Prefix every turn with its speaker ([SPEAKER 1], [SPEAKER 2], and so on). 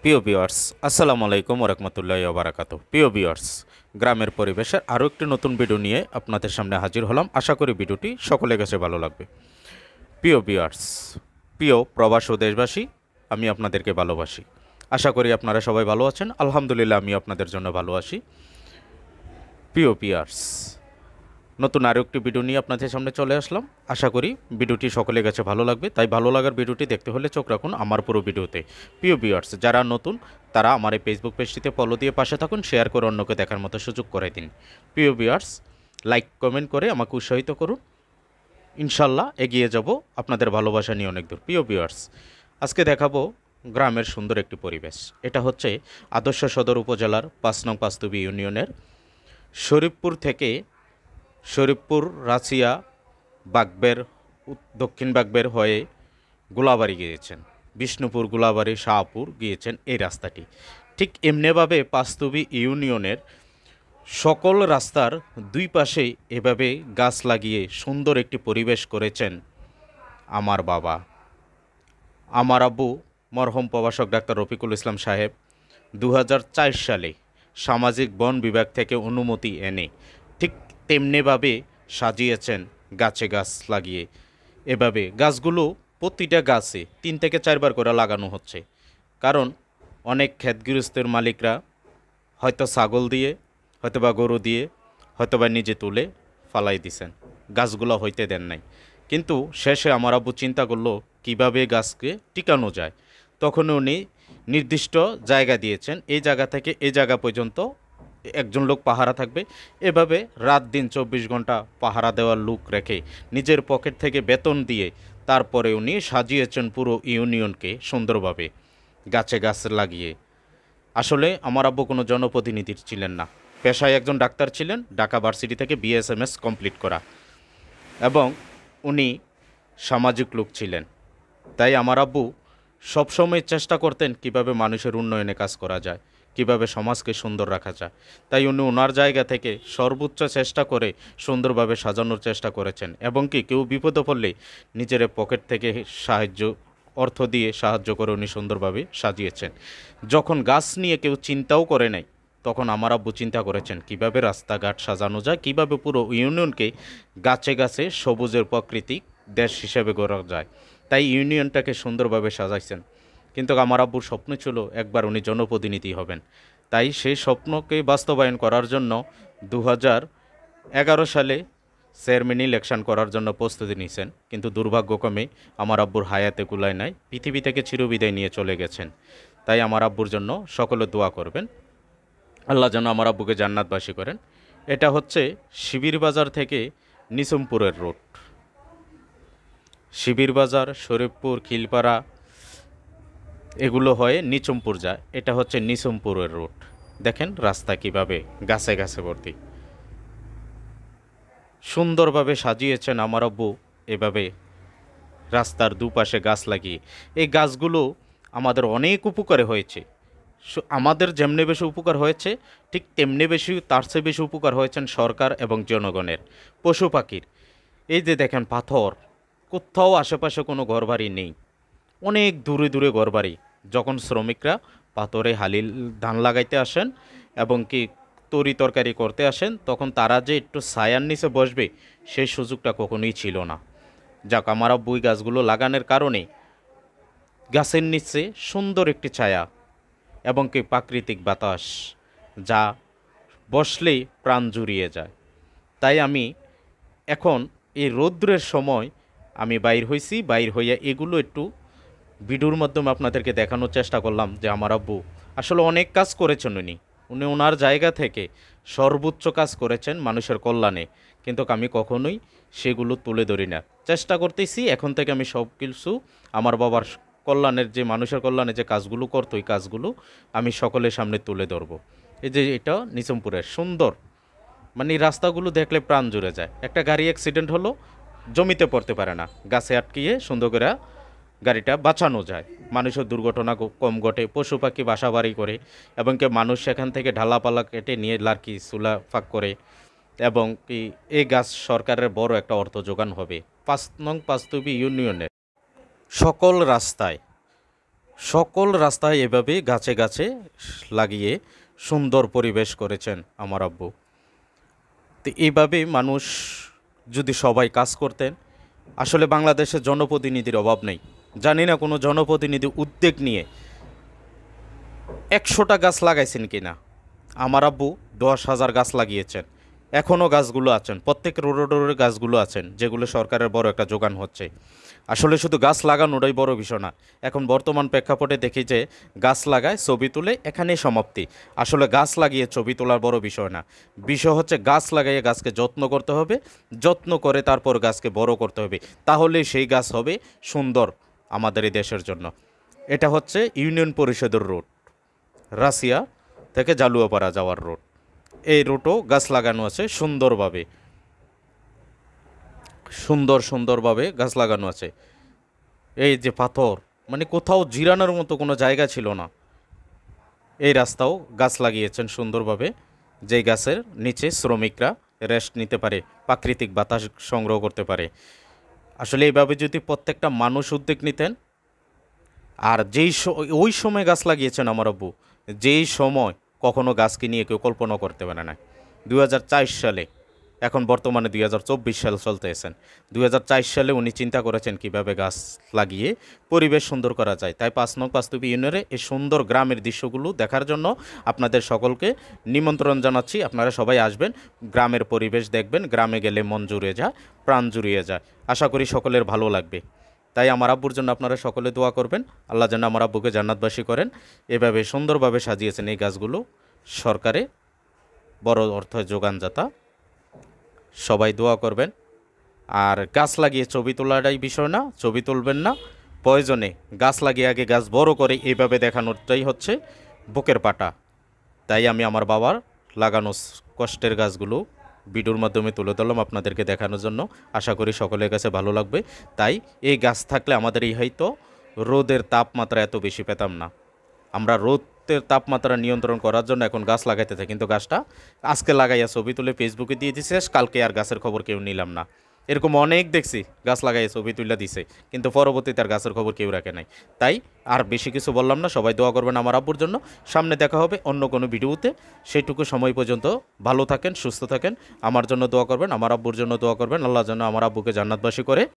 [SPEAKER 1] প্রিয় ভিউয়ার্স, আসসালামু আলাইকুম ওয়া রাহমাতুল্লাহি ওয়া বারাকাতুহু। প্রিয় ভিউয়ার্স, গ্রামের পরিবেশের আরও একটি নতুন ভিডিও নিয়ে আপনাদের সামনে হাজির হলাম। আশা করি ভিডিওটি সকলের কাছে ভালো লাগবে। প্রিয় ভিউয়ার্স, প্রিয় প্রবাসী ও দেশবাসী, আমি আপনাদেরকে ভালোবাসি। আশা করি আপনারা সবাই ভালো আছেন। আলহামদুলিল্লাহ, আমি আপনাদের জন্য ভালো আছি। প্রিয় ভিউয়ার্স, নতুন আরও একটি ভিডিও নিয়ে আপনাদের সামনে চলে আসলাম। আশা করি ভিডিওটি সকলের কাছে ভালো লাগবে। তাই ভালো লাগার ভিডিওটি দেখতে হলে চোখ রাখুন আমার পুরো ভিডিওতে। প্রিয় ভিউয়ার্স, যারা নতুন তারা আমার এই ফেসবুক পেজটিতে ফলো দিয়ে পাশে থাকুন, শেয়ার করে অন্যকে দেখার মতো সুযোগ করে দিন। প্রিয় ভিউয়ার্স, লাইক কমেন্ট করে আমাকে উৎসাহিত করুন। ইনশাল্লাহ এগিয়ে যাব আপনাদের ভালোবাসা নিয়ে অনেক দূর। প্রিয় ভিউয়ার্স, আজকে দেখাবো গ্রামের সুন্দর একটি পরিবেশ। এটা হচ্ছে আদর্শ সদর উপজেলার ৫ নং পাঁচতুবি ইউনিয়নের শরীফপুর থেকে শরীফপুর, রাছিয়া, বাগবের, দক্ষিণ বাগবের হয়ে গোলাবাড়ি গিয়েছেন, বিষ্ণুপুর, গোলাবাড়ি, শাহপুর গিয়েছেন এই রাস্তাটি। ঠিক এমনিভাবে পাঁচতুবি ইউনিয়নের সকল রাস্তার দুই পাশে এভাবে গাছ লাগিয়ে সুন্দর একটি পরিবেশ করেছেন আমার বাবা, আমার আব্বু মরহুম প্রভাষক ডাক্তার রফিকুল ইসলাম সাহেব ২০০৪ সালে সামাজিক বন বিভাগ থেকে অনুমতি এনে ঠিক তেমনিভাবে সাজিয়েছেন গাছে গাছ লাগিয়ে। এভাবে গাছগুলো প্রতিটা গাছে ৩ থেকে ৪ বার করে লাগানো হচ্ছে, কারণ অনেক ক্ষেতগৃহস্থের মালিকরা হয়তো ছাগল দিয়ে, হয়তোবা গরু দিয়ে, হয়তোবা নিজে তুলে ফালাই দিছেন, গাছগুলো হইতে দেন নাই। কিন্তু শেষে আমার আব্বু চিন্তা করলো কিভাবে গাছকে টিকানো যায়। তখন উনি নির্দিষ্ট জায়গা দিয়েছেন, এই জায়গা থেকে এই জায়গা পর্যন্ত একজন লোক পাহারা থাকবে। এভাবে রাত দিন ২৪ ঘন্টা পাহারা দেওয়ার লোক রেখে নিজের পকেট থেকে বেতন দিয়ে তারপরে উনি সাজিয়েছেন পুরো ইউনিয়নকে সুন্দরভাবে গাছে গাছ লাগিয়ে। আসলে আমার আব্বু কোনো জনপ্রতিনিধি ছিলেন না, পেশায় একজন ডাক্তার ছিলেন, ঢাকা ভার্সিটি থেকে বিএসএমএস কমপ্লিট করা, এবং উনি সামাজিক লোক ছিলেন। তাই আমার আব্বু সবসময় চেষ্টা করতেন কিভাবে মানুষের উন্নয়নে কাজ করা যায়, কিভাবে সমাজকে সুন্দর রাখা যায়। তাই উনি ওনার জায়গা থেকে সর্বোচ্চ চেষ্টা করে সুন্দরভাবে সাজানোর চেষ্টা করেছেন, এবং কি কেউ বিপদে পড়লে নিজের পকেট থেকে অর্থ দিয়ে সাহায্য করে উনি সুন্দরভাবে সাজিয়েছেন। যখন গাছ নিয়ে কেউ চিন্তাও করে নাই, তখন আমার আব্বু চিন্তা করেছেন কিভাবে রাস্তাঘাট সাজানো যায়, কিভাবে পুরো ইউনিয়নকে গাছে গাছে সবুজের প্রাকৃতিক দেশ হিসেবে গড়া যায়। তাই ইউনিয়নটাকে সুন্দরভাবে সাজাইছেন। কিন্তু আমার আব্বুর স্বপ্ন ছিল একবার উনি জনপ্রতিনিধি হবেন। তাই সেই স্বপ্নকে বাস্তবায়ন করার জন্য ২০১১ সালে চেয়ারম্যান ইলেকশন করার জন্য প্রস্তুতি নিয়েছেন। কিন্তু দুর্ভাগ্যক্রমে আমার আব্বুর হায়াতে কুলায় নাই, পৃথিবী থেকে চিরবিদায় নিয়ে চলে গেছেন। তাই আমার আব্বুর জন্য সকলে দোয়া করবেন, আল্লাহ যেন আমার আব্বুকে জান্নাতবাসী করেন। এটা হচ্ছে শিবির বাজার থেকে নিসুমপুরের রোড। শিবির বাজার, শরীফপুর, খিলপাড়া এগুলো হয়ে নিচুমপুর যায়। এটা হচ্ছে নিসুমপুরের রোড। দেখেন রাস্তা কিভাবে গাছে গাছে ভর্তি, সুন্দরভাবে সাজিয়েছেন আমার আব্বু। এভাবে রাস্তার দুপাশে গাছ লাগিয়ে এই গাছগুলো আমাদের অনেক উপকারে হয়েছে। আমাদের যেমনি বেশি উপকার হয়েছে, ঠিক তেমনি বেশি, তার চেয়ে বেশি উপকার হয়েছেন সরকার এবং জনগণের, পশু পাখির। এই যে দেখেন পাথর, কোথাও আশেপাশে কোনো ঘরবাড়ি নেই, অনেক দূরে দূরে ঘরবাড়ি। যখন শ্রমিকরা পাথরে হালিল ধান লাগাইতে আসেন এবং কি তরি তরকারি করতে আসেন, তখন তারা যে একটু ছায়ার নিচে বসবে সেই সুযোগটা কখনোই ছিল না। যাক, আমার আব্বু গাছগুলো লাগানোর কারণে গাছের নিচে সুন্দর একটি ছায়া এবং কি প্রাকৃতিক বাতাস, যা বসলেই প্রাণ জুড়িয়ে যায়। তাই আমি এখন এই রৌদ্রের সময় আমি বাইর হয়েছি, বাইর হইয়া এগুলো একটু ভিডিওর মাধ্যমে আপনাদেরকে দেখানোর চেষ্টা করলাম যে আমার আব্বু আসলে অনেক কাজ করেছেন। উনি ওনার জায়গা থেকে সর্বোচ্চ কাজ করেছেন মানুষের কল্যাণে, কিন্তু আমি কখনোই সেগুলো তুলে ধরি না। চেষ্টা করতেছি এখন থেকে আমি সব কিছু আমার বাবার কল্যাণের, যে মানুষের কল্যাণে যে কাজগুলো করতো, ওই কাজগুলো আমি সকলের সামনে তুলে ধরবো। এই যে এটা নিজামপুরের সুন্দর, মানে রাস্তাগুলো দেখলে প্রাণ জুড়ে যায়। একটা গাড়ি অ্যাক্সিডেন্ট হলো, জমিতে পড়তে পারে না, গাছে আটকিয়ে সুন্দর করে গাড়িটা বাঁচানো যায়। মানুষের দুর্ঘটনা কম ঘটে, পশু পাখি বাসা বাড়ি করে, এবং কি মানুষ সেখান থেকে ঢালাপালা কেটে নিয়ে লার্কি চুলা ফাঁক করে, এবং কি এই গাছ সরকারের বড় একটা অর্থ যোগান হবে। ৫ নং পাঁচতুবি ইউনিয়নের সকল রাস্তায় সকল রাস্তায় এভাবে গাছে গাছে লাগিয়ে সুন্দর পরিবেশ করেছেন আমার আব্বু। তো এইভাবে মানুষ যদি সবাই কাজ করতেন, আসলে বাংলাদেশে জনপ্রতিনিধির অভাব নেই। জানি না কোনো জনপ্রতিনিধি উদ্যোগ নিয়ে 100টা গাছ লাগাইছেন কি না। আমার আব্বু 10,000 গাছ লাগিয়েছেন, এখনও গাছগুলো আছেন, প্রত্যেক রোডে রোডে গাছগুলো আছেন, যেগুলো সরকারের বড় একটা যোগান হচ্ছে। আসলে শুধু গাছ লাগানোটাই বড় বিষয় না, এখন বর্তমান প্রেক্ষাপটে দেখি যে গাছ লাগায় ছবি তুলে এখানেই সমাপ্তি। আসলে গাছ লাগিয়ে ছবি তোলার বড় বিষয় না, বিষয় হচ্ছে গাছ লাগাইয়ে গাছকে যত্ন করতে হবে, যত্ন করে তারপর গাছকে বড় করতে হবে, তাহলেই সেই গাছ হবে সুন্দর আমাদের এই দেশের জন্য। এটা হচ্ছে ইউনিয়ন পরিষদের রোড, রাশিয়া থেকে জালুয়াপাড়া যাওয়ার রোড। এই রুটও গাছ লাগানো আছে সুন্দরভাবে, সুন্দরভাবে গাছ লাগানো আছে। এই যে পাথর, মানে কোথাও জিরানোর মতো কোনো জায়গা ছিল না। এই রাস্তাও গাছ লাগিয়েছেন সুন্দরভাবে, যেই গাছের নিচে শ্রমিকরা রেস্ট নিতে পারে, প্রাকৃতিক বাতাস সংগ্রহ করতে পারে। আসলে এইভাবে যদি প্রত্যেকটা মানুষ উদ্যোগ নিতেন, আর ওই সময় গাছ লাগিয়েছেন আমার আব্বু, যেই সময় কখনো গাছকে নিয়ে কেউ কল্পনা করতে পারে না। 2004 সালে, এখন বর্তমানে 2024 সাল চলতেছেন, 2004 সালে উনি চিন্তা করেছেন কিভাবে গাছ লাগিয়ে পরিবেশ সুন্দর করা যায়। তাই 5 নং পাঁচতুবি ইউনিয়নে এই সুন্দর গ্রামের দৃশ্যগুলো দেখার জন্য আপনাদের সকলকে নিমন্ত্রণ জানাচ্ছি। আপনারা সবাই আসবেন, গ্রামের পরিবেশ দেখবেন, গ্রামে গেলে মন জুড়ে যায়, প্রাণ জুড়িয়ে যায়। আশা করি সকলের ভালো লাগবে। তাই আমার আব্বুর জন্য আপনারা সকলে দোয়া করবেন, আল্লাহ যেন আমার আব্বুকে জান্নাতবাসী করেন। এভাবে সুন্দরভাবে সাজিয়েছেন এই গাছগুলো, সরকারে বড় অর্থ যোগানদাতা। সবাই দোয়া করবেন। আর গাছ লাগিয়ে ছবি তোলাটাই বিষয় না, ছবি তুলবেন না, প্রয়োজনে গাছ লাগিয়ে আগে গাছ বড় করে এইভাবে দেখানোটাই হচ্ছে বুকের পাটা। তাই আমি আমার বাবার লাগানো কষ্টের গাছগুলো ভিডিওর মাধ্যমে তুলে ধরলাম আপনাদেরকে দেখানোর জন্য। আশা করি সকলের কাছে ভালো লাগবে। তাই এই গাছ থাকলে আমাদের এই হয়তো রোদের তাপমাত্রা এত বেশি পেতাম না। আমরা রোদের তাপমাত্রা নিয়ন্ত্রণ করার জন্য এখন গাছ লাগাইতে থাকি, কিন্তু গাছটা আজকে লাগাইয়া ছবি তুলে ফেসবুকে দিয়ে দিছে, কালকে আর গাছের খবর কেউ নিলাম না। এরকম অনেক দেখছি, গাছ লাগাইয়া ছবি তুলে দিছে, কিন্তু পরবর্তীতে আর গাছের খবর কেউ রাখে নাই। তাই আর বেশি কিছু বললাম না, সবাই দোয়া করবেন আমার আব্বুর জন্য। সামনে দেখা হবে অন্য কোনো ভিডিওতে, সেইটুকু সময় পর্যন্ত ভালো থাকেন, সুস্থ থাকেন, আমার জন্য দোয়া করবেন, আমার আব্বুর জন্য দোয়া করবেন, আল্লাহ যেন আমার আব্বুকে জান্নাতবাসী করে।